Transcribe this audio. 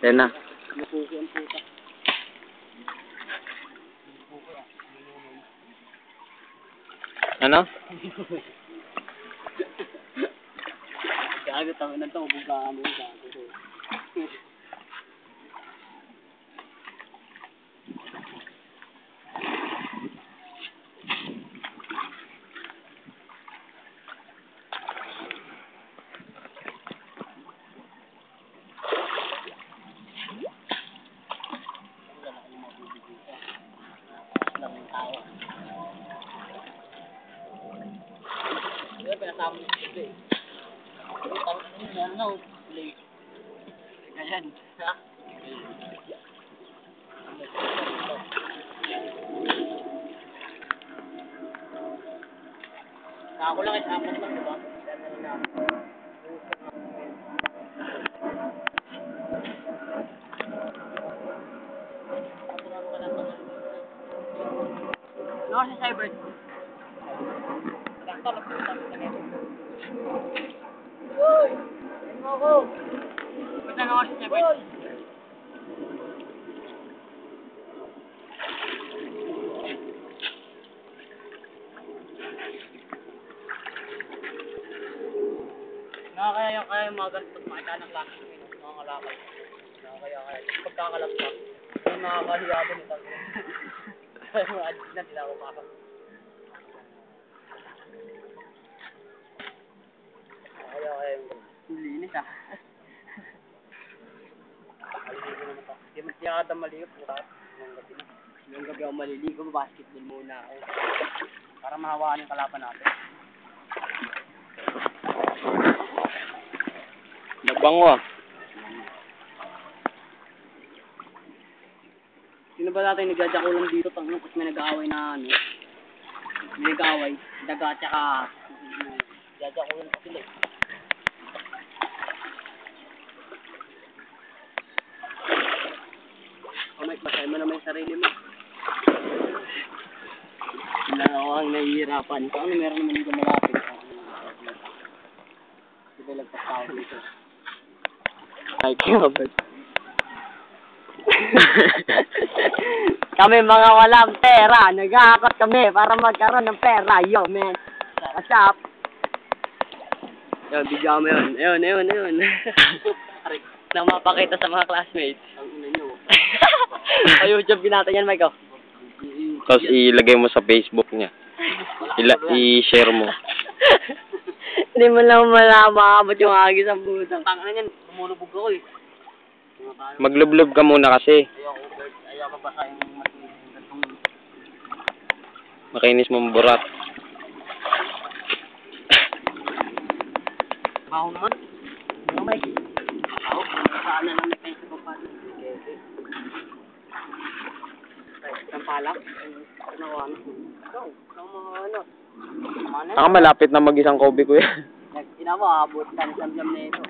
Yan na. Napuko ang puta. Ano? Gago, tawin na ito. Bugaan mo sa akin. Ano pinasama mo sa play? Ano? Play. Ganyan. Ha? Ako lang ay apat lang, diba? Ano si Cyber? Talap ko sa akin. Uy! Ano ako? Ba't na ako si Cyber? Kaya yung mga ganito makita ng klase ko yun, mga kalakal. Kaya pagkakalap pa, yung nakakahiyabon ito. Kaya mga adis na, hindi na ako makakap. Kaya yung linis ah. Maliligo naman ito. Hindi man siya kada maligo, pura. Ngayong gabi na. Ngayong gabi ako maliligo, basketball muna ako. Para mahawaan yung kalaban natin. Nagbango ah. Sino ba natin nagjajakulan dito? Tapos may nag-aaway na ano? May nag-aaway. Daga at saka nagjajakulan pa sila eh. Oh Mike, basahin mo naman yung sarili mo. Lang ako ang nahihirapan. So ano meron naman dito malapit? Diba lagpas dito? Ay, Robert. Kami mga walang pera, nag-aakot kami para magkaroon ng pera. Yo, man. What's up? Yun, bigyan mo yun. Ayun. Na mapakita sa mga classmates. Ang ina nyo. Sa YouTube natin yan, Mike. Tapos ilagay mo sa Facebook niya. I-share mo. Hindi mo lang maabot yung agis ang butang. Tangan yan, lumulubog ako eh. Maglublob ka muna kasi. Ayoko basa yung matinig. Makinis mo burat. Baho naman. Ano Mike? Ako, saan na lang na Facebook pa. Ang palak? Ano ano? Ang mga ano? Malapit na mag-isang Kobe ko yan. Ina mo, abot. Saan na ito.